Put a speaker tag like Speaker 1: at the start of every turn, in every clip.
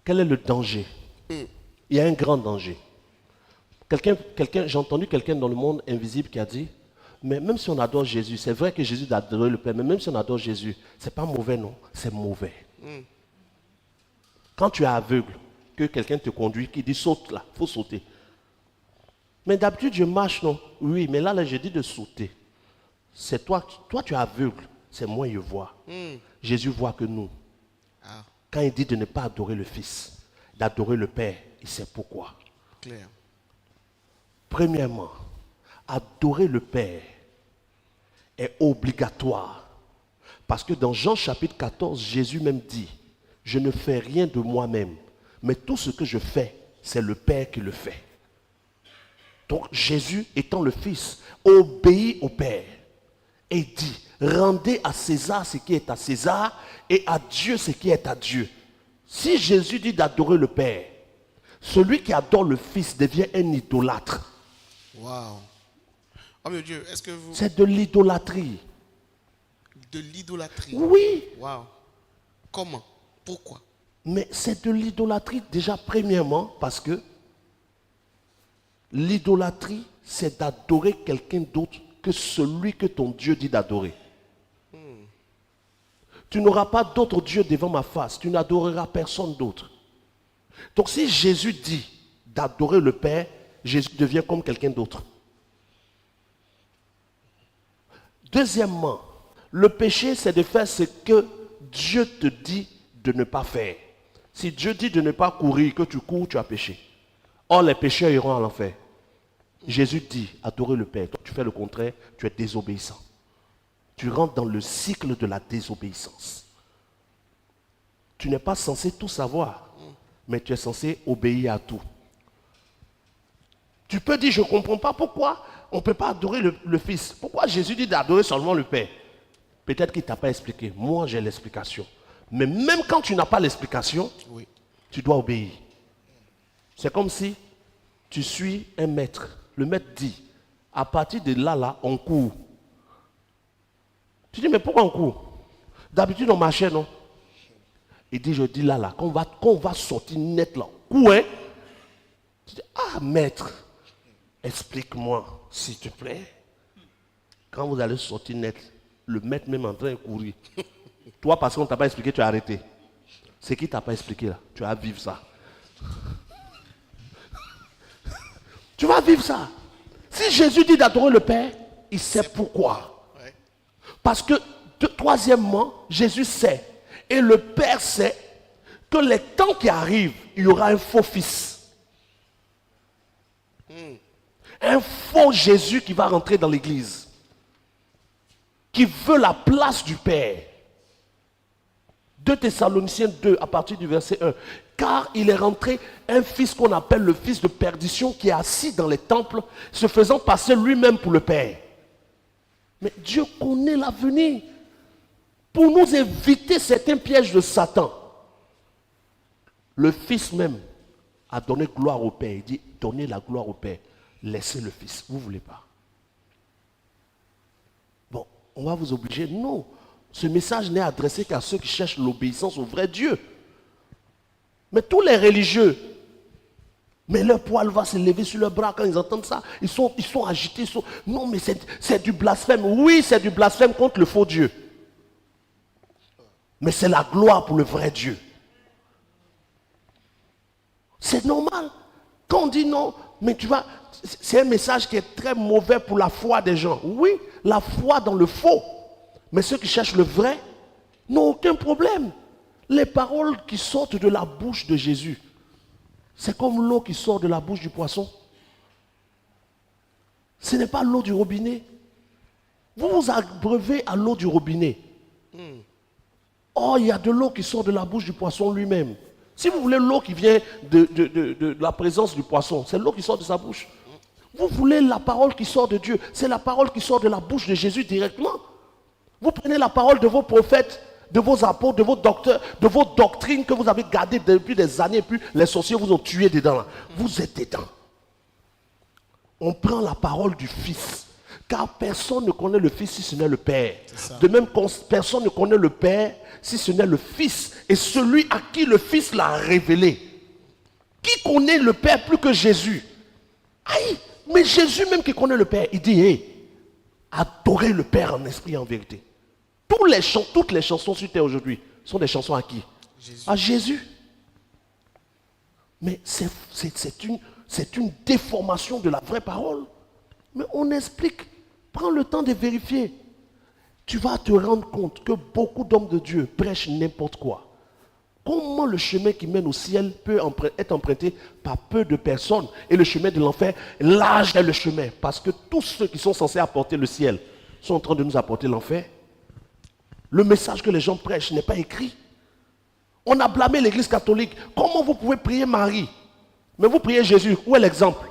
Speaker 1: Quel est le danger? Il y a un grand danger. J'ai entendu quelqu'un dans le monde invisible qui a dit, mais même si on adore Jésus, c'est vrai que Jésus a adoré le Père, mais même si on adore Jésus, c'est pas mauvais, non, c'est mauvais. Quand tu es aveugle, que quelqu'un te conduit, qui dit saute là, il faut sauter. Mais d'habitude, je marche, non? Oui, mais là, je dis de sauter. C'est toi tu es aveugle, c'est moi je vois. Jésus voit que nous. Quand il dit de ne pas adorer le Fils, d'adorer le Père, il sait pourquoi.
Speaker 2: Clair.
Speaker 1: Premièrement, adorer le Père est obligatoire. Parce que dans Jean chapitre 14, Jésus même dit, je ne fais rien de moi-même, mais tout ce que je fais, c'est le Père qui le fait. Donc Jésus, étant le Fils, obéit au Père et dit, rendez à César ce qui est à César et à Dieu ce qui est à Dieu. Si Jésus dit d'adorer le Père, celui qui adore le Fils devient un idolâtre.
Speaker 2: Waouh. Oh mon Dieu, est-ce que vous...
Speaker 1: C'est de l'idolâtrie.
Speaker 2: De l'idolâtrie.
Speaker 1: Oui.
Speaker 2: Waouh. Comment? Pourquoi?
Speaker 1: Mais c'est de l'idolâtrie déjà premièrement parce que l'idolâtrie, c'est d'adorer quelqu'un d'autre que celui que ton Dieu dit d'adorer. Tu n'auras pas d'autre Dieu devant ma face. Tu n'adoreras personne d'autre. Donc si Jésus dit d'adorer le Père, Jésus devient comme quelqu'un d'autre. Deuxièmement, le péché, c'est de faire ce que Dieu te dit de ne pas faire. Si Dieu dit de ne pas courir, que tu cours, tu as péché. Or, les pécheurs iront à l'enfer. Jésus dit, adorer le Père. Toi, tu fais le contraire, tu es désobéissant. Tu rentres dans le cycle de la désobéissance. Tu n'es pas censé tout savoir, mais tu es censé obéir à tout. Tu peux dire, je ne comprends pas pourquoi on ne peut pas adorer le Fils. Pourquoi Jésus dit d'adorer seulement le Père? Peut-être qu'il ne t'a pas expliqué. Moi, j'ai l'explication. Mais même quand tu n'as pas l'explication,
Speaker 2: Oui.
Speaker 1: tu dois obéir. C'est comme si tu suis un maître. Le maître dit, à partir de là, on court. Tu dis, mais pourquoi on court? D'habitude, on marchait, non? Il dit, je dis là, quand on va sortir net là, où est? Tu dis, ah, maître, explique-moi, s'il te plaît. Quand vous allez sortir net, le maître même en train de courir. Toi, parce qu'on ne t'a pas expliqué, tu as arrêté. C'est qui ne t'a pas expliqué là? Tu vas vivre ça. Tu vas vivre ça. Si Jésus dit d'adorer le Père, il sait pourquoi.
Speaker 2: Ouais.
Speaker 1: Parce que, troisièmement, Jésus sait, et le Père sait, que les temps qui arrivent, il y aura un faux fils. Un faux Jésus qui va rentrer dans l'église. Qui veut la place du Père. 2 Thessaloniciens 2, à partir du verset 1. Car il est rentré un fils qu'on appelle le fils de perdition qui est assis dans les temples, se faisant passer lui-même pour le Père. Mais Dieu connaît l'avenir. Pour nous éviter certains pièges de Satan, le Fils même a donné gloire au Père. Il dit, donnez la gloire au Père. Laissez le Fils. Vous ne voulez pas. Bon, on va vous obliger. Non. Ce message n'est adressé qu'à ceux qui cherchent l'obéissance au vrai Dieu. Mais tous les religieux, mais leur poil va se lever sur leurs bras quand ils entendent ça. Ils sont agités. Non, mais c'est du blasphème. Oui, c'est du blasphème contre le faux Dieu. Mais c'est la gloire pour le vrai Dieu. C'est normal. Quand on dit non, mais tu vois, c'est un message qui est très mauvais pour la foi des gens. Oui, la foi dans le faux. Mais ceux qui cherchent le vrai n'ont aucun problème. Les paroles qui sortent de la bouche de Jésus, c'est comme l'eau qui sort de la bouche du poisson. Ce n'est pas l'eau du robinet. Vous vous abreuvez à l'eau du robinet. Oh, il y a de l'eau qui sort de la bouche du poisson lui-même. Si vous voulez l'eau qui vient de la présence du poisson, c'est l'eau qui sort de sa bouche. Vous voulez la parole qui sort de Dieu, c'est la parole qui sort de la bouche de Jésus directement. Vous prenez la parole de vos prophètes, de vos apôtres, de vos docteurs, de vos doctrines que vous avez gardées depuis des années, et puis les sorciers vous ont tué dedans. Là. Vous êtes dedans. On prend la parole du Fils. Car personne ne connaît le Fils si ce n'est le Père. De même, personne ne connaît le Père si ce n'est le Fils et celui à qui le Fils l'a révélé. Qui connaît le Père plus que Jésus? Aïe, mais Jésus même qui connaît le Père, il dit, hé, adorez le Père en esprit et en vérité. Toutes les chansons sur terre aujourd'hui sont des chansons à qui?
Speaker 2: Jésus.
Speaker 1: À Jésus. Mais c'est une déformation de la vraie parole. Mais on explique. Prends le temps de vérifier. Tu vas te rendre compte que beaucoup d'hommes de Dieu prêchent n'importe quoi. Comment le chemin qui mène au ciel peut être emprunté par peu de personnes et le chemin de l'enfer, large est le chemin. Parce que tous ceux qui sont censés apporter le ciel sont en train de nous apporter l'enfer. Le message que les gens prêchent n'est pas écrit. On a blâmé l'église catholique. Comment vous pouvez prier Marie, mais vous priez Jésus? Où est l'exemple?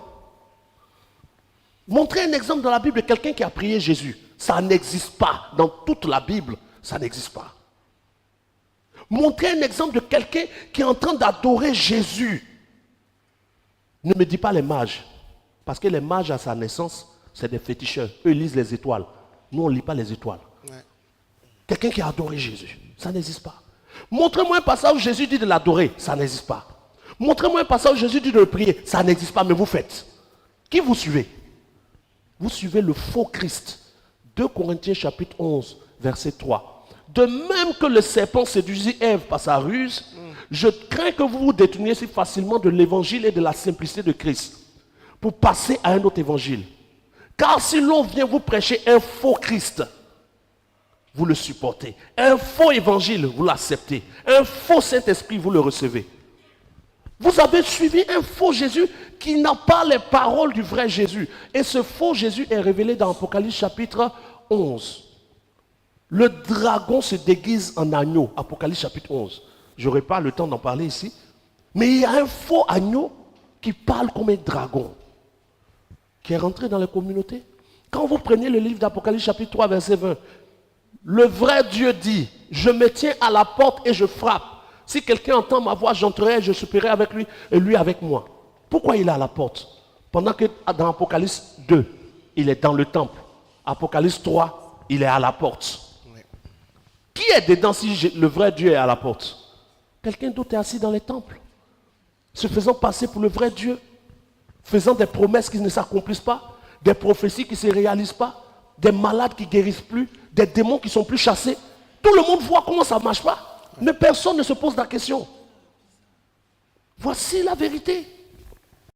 Speaker 1: Montrez un exemple dans la Bible de quelqu'un qui a prié Jésus. Ça n'existe pas. Dans toute la Bible, ça n'existe pas. Montrez un exemple de quelqu'un qui est en train d'adorer Jésus. Ne me dis pas les mages. Parce que les mages à sa naissance, c'est des féticheurs. Eux, ils lisent les étoiles. Nous, on ne lit pas les étoiles. Ouais. Quelqu'un qui a adoré Jésus. Ça n'existe pas. Montrez-moi un passage où Jésus dit de l'adorer. Ça n'existe pas. Montrez-moi un passage où Jésus dit de le prier. Ça n'existe pas, mais vous faites. Qui vous suivez? Vous suivez le faux Christ. 2 Corinthiens chapitre 11, verset 3. De même que le serpent séduisit Ève par sa ruse, je crains que vous vous détourniez si facilement de l'évangile et de la simplicité de Christ pour passer à un autre évangile. Car si l'on vient vous prêcher un faux Christ, vous le supportez. Un faux évangile, vous l'acceptez. Un faux Saint-Esprit, vous le recevez. Vous avez suivi un faux Jésus qui n'a pas les paroles du vrai Jésus. Et ce faux Jésus est révélé dans Apocalypse chapitre 11. Le dragon se déguise en agneau. Apocalypse chapitre 11. Je n'aurai pas le temps d'en parler ici. Mais il y a un faux agneau qui parle comme un dragon. Qui est rentré dans les communautés. Quand vous prenez le livre d'Apocalypse chapitre 3 verset 20. Le vrai Dieu dit, je me tiens à la porte et je frappe. Si quelqu'un entend ma voix, j'entrerai, je souperai avec lui et lui avec moi. Pourquoi il est à la porte? Pendant que dans Apocalypse 2, il est dans le temple. Apocalypse 3, il est à la porte. Oui. Qui est dedans si le vrai Dieu est à la porte? Quelqu'un d'autre est assis dans les temples, se faisant passer pour le vrai Dieu, faisant des promesses qui ne s'accomplissent pas, des prophéties qui ne se réalisent pas, des malades qui ne guérissent plus, des démons qui ne sont plus chassés. Tout le monde voit comment ça ne marche pas. Mais personne ne se pose la question. Voici la vérité.